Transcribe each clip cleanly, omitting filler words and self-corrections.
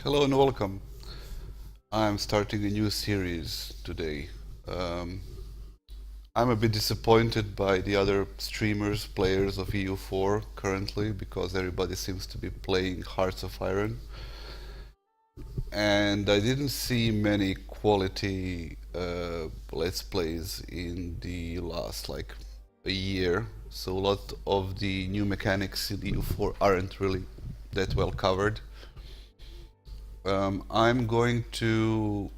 Hello and welcome. I'm starting a new series today. Um, I'm a bit disappointed by the other streamers, players of EU4 currently because everybody seems to be playing Hearts of Iron, and I didn't see many quality Let's Plays in the last like a year. So a lot of the new mechanics in EU4 aren't really that well covered. I'm going to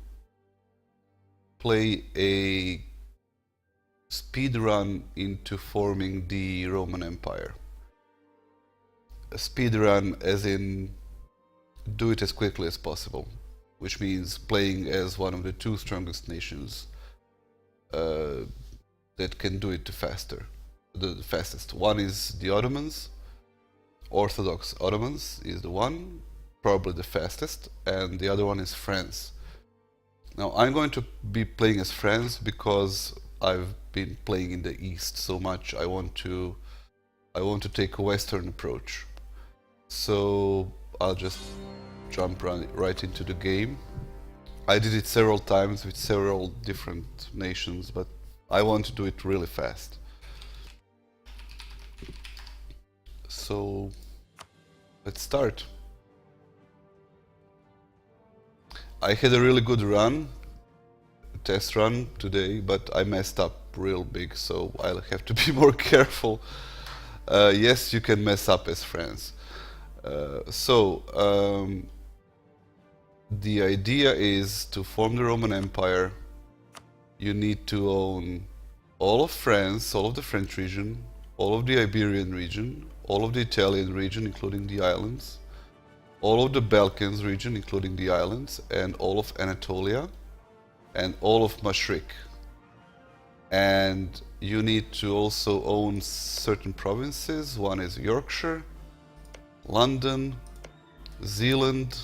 play a speed run into forming the Roman Empire. A speed run as in do it as quickly as possible, which means playing as one of the two strongest nations uh, that can do it the fastest. One is the Ottomans, Orthodox Ottomans is the one, probably the fastest, and the other one is France. Now I'm going to be playing as France because I've been playing in the East so much. I want to take a Western approach. So I'll just jump right into the game. I did it several times with several different nations, but I want to do it really fast. So let's start. I had a really good run, test run today, but I messed up real big, so I'll have to be more careful. Yes, you can mess up as France. The idea is to form the Roman Empire. You need to own all of France, all of the French region, all of the Iberian region, all of the Italian region, including the islands, all of the Balkans region, including the islands, and all of Anatolia, and all of Mashrik. And you need to also own certain provinces. One is Yorkshire, London, Zealand,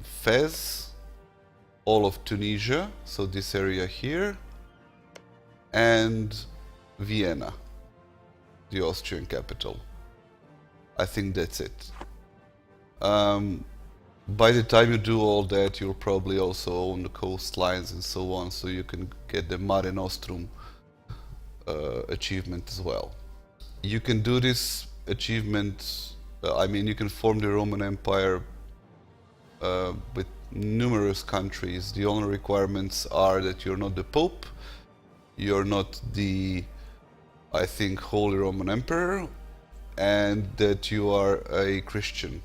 Fez, all of Tunisia, so this area here, and Vienna, the Austrian capital. I think that's it. By the time you do all that, you'll probably also own the coastlines and so on, so you can get the Mare Nostrum achievement as well. You can do this achievement, you can form the Roman Empire with numerous countries. The only requirements are that you're not the Pope, you're not the, I think, Holy Roman Emperor, and that you are a Christian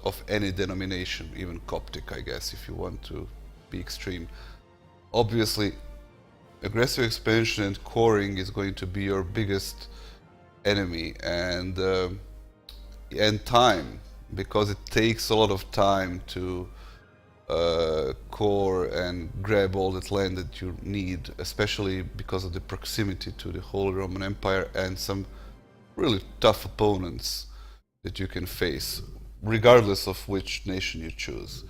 of any denomination, even Coptic, I guess, if you want to be extreme. Obviously, aggressive expansion and coring is going to be your biggest enemy, and time, because it takes a lot of time to core and grab all that land that you need, especially because of the proximity to the Holy Roman Empire and some really tough opponents that you can face, regardless of which nation you choose.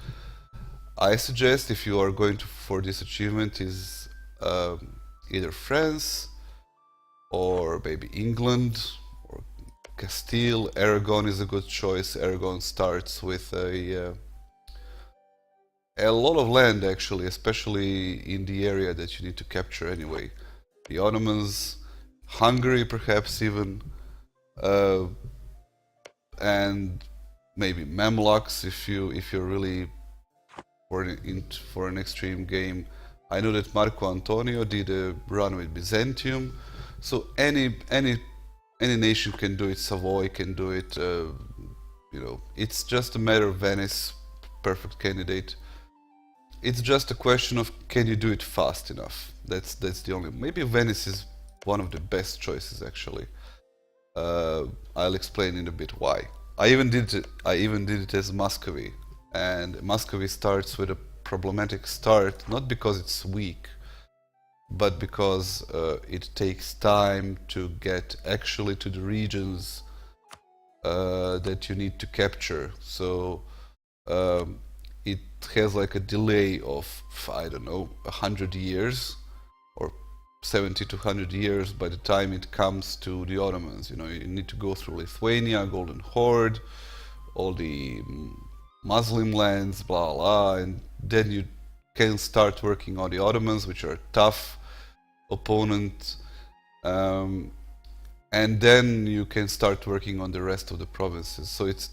I suggest, if you are going for this achievement, is either France or maybe England or Castile. Aragon is a good choice. Aragon starts with a lot of land, actually, especially in the area that you need to capture anyway. The Ottomans, Hungary perhaps even, and maybe Mamluks if you're really for an extreme game. I know that Marco Antonio did a run with Byzantium, so any nation can do it. Savoy can do it. It's just a matter of Venice, perfect candidate. It's just a question of can you do it fast enough. That's the only. Maybe Venice is one of the best choices actually. I'll explain in a bit why. I even did it as Muscovy, and Muscovy starts with a problematic start, not because it's weak, but because it takes time to get actually to the regions that you need to capture. So it has like a delay of, I don't know, 100 years or 70 to 100 years by the time it comes to the Ottomans. You need to go through Lithuania, Golden Horde, all the Muslim lands, blah blah, and then you can start working on the Ottomans, which are tough opponent, um, and then you can start working on the rest of the provinces. So it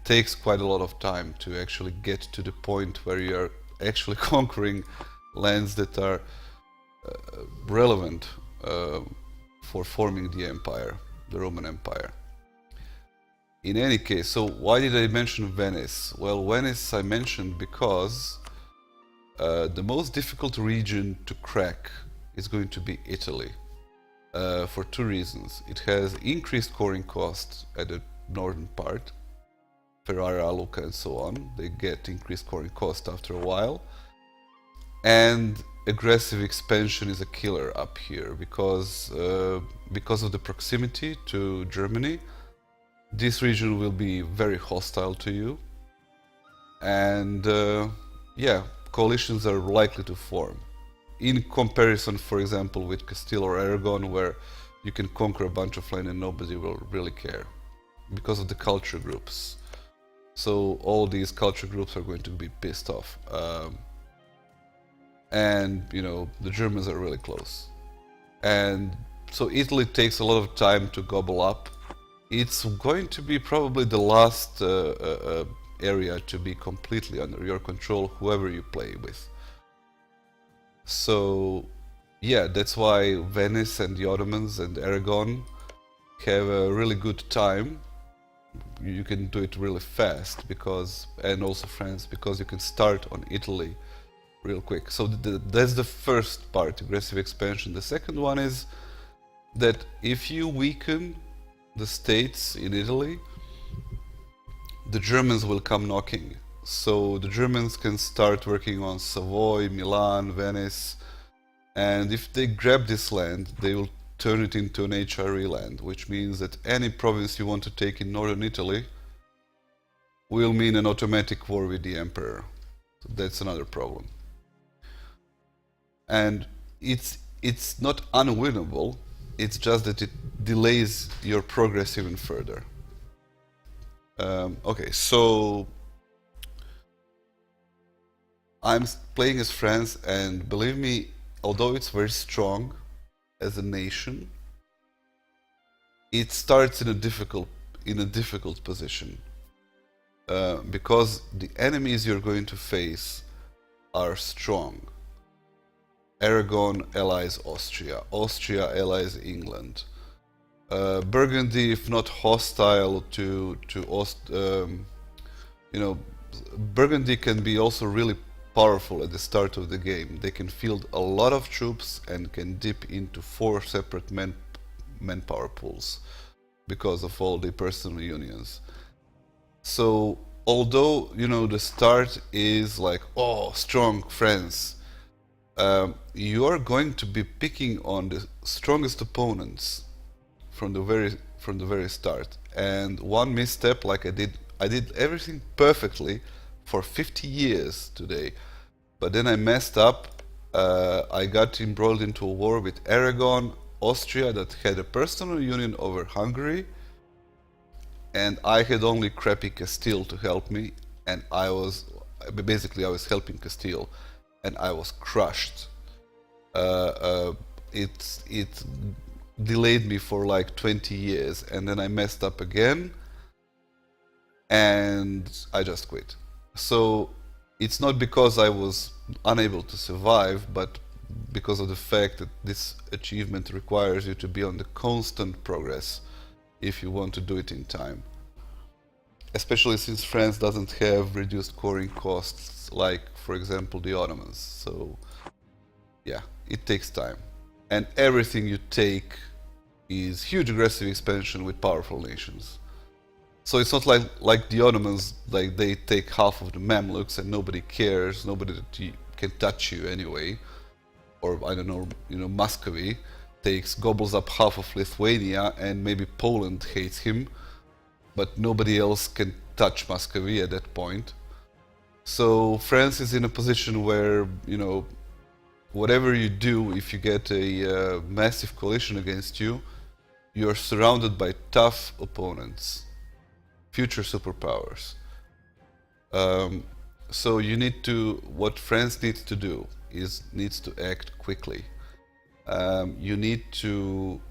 takes quite a lot of time to actually get to the point where you are actually conquering lands that are relevant for forming the empire, the Roman Empire. In any case, so why did I mention Venice? Well, Venice I mentioned because the most difficult region to crack is going to be Italy, for two reasons. It has increased coring costs at the northern part, Ferrara, Lucca and so on. They get increased coring cost after a while. And aggressive expansion is a killer up here because of the proximity to Germany. This region will be very hostile to you, and yeah, coalitions are likely to form. In comparison, for example, with Castile or Aragon, where you can conquer a bunch of land and nobody will really care because of the culture groups. So all these culture groups are going to be pissed off. And you know, the Germans are really close. And so Italy takes a lot of time to gobble up. It's going to be probably the last area to be completely under your control, whoever you play with. So yeah, that's why Venice and the Ottomans and Aragon have a really good time. You can do it really fast because, and also France, because you can start on Italy real quick. So that's the first part, aggressive expansion. The second one is that if you weaken the states in Italy, the Germans will come knocking. So the Germans can start working on Savoy, Milan, Venice, and if they grab this land, they will turn it into an HRE land, which means that any province you want to take in northern Italy will mean an automatic war with the emperor. So that's another problem. And it's not unwinnable, it's just that it delays your progress even further. Okay, so I'm playing as France, and believe me, although it's very strong as a nation, it starts in a difficult position because the enemies you're going to face are strong. Aragon allies Austria, Austria allies England. Burgundy, if not hostile to you know, Burgundy can be also really powerful at the start of the game. They can field a lot of troops and can dip into 4 separate manpower pools because of all the personal unions. So although, you know, the start is like, oh, strong France, you are going to be picking on the strongest opponents from the very start. And one misstep, like I did everything perfectly for 50 years today, but then I messed up. I got embroiled into a war with Aragon, Austria, that had a personal union over Hungary, and I had only crappy Castile to help me, and I was helping Castile, and I was crushed. It delayed me for like 20 years, and then I messed up again, and I just quit. So it's not because I was unable to survive, but because of the fact that this achievement requires you to be on the constant progress if you want to do it in time. Especially since France doesn't have reduced coring costs like, for example, the Ottomans. So yeah, it takes time. And everything you take is huge aggressive expansion with powerful nations. So it's not like the Ottomans, like they take half of the Mamluks and nobody cares, nobody can touch you anyway. Or I don't know, you know, Muscovy gobbles up half of Lithuania, and maybe Poland hates him, but nobody else can touch Muscovy at that point. So France is in a position where, you know, whatever you do, if you get a massive coalition against you, you're surrounded by tough opponents, future superpowers. Um, so you need to, what France needs to do is needs to act quickly. You need to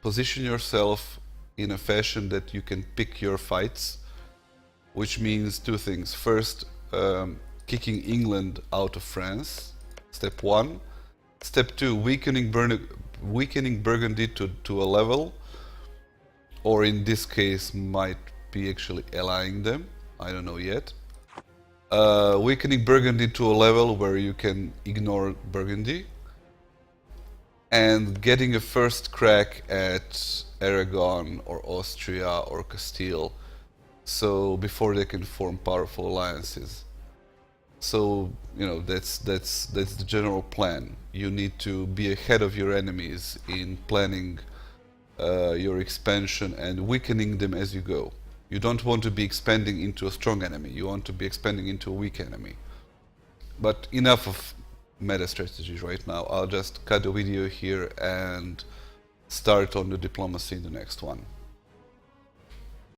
position yourself in a fashion that you can pick your fights, which means two things. First, kicking England out of France, step one. Step two, weakening Burgundy to a level, or in this case might be actually allying them, I don't know yet. Weakening Burgundy to a level where you can ignore Burgundy, and getting a first crack at Aragon or Austria or Castile, so before they can form powerful alliances. So that's the general plan. You need to be ahead of your enemies in planning your expansion and weakening them as you go. You don't want to be expanding into a strong enemy. You want to be expanding into a weak enemy. But enough of meta strategies right now. I'll just cut the video here and start on the diplomacy in the next one.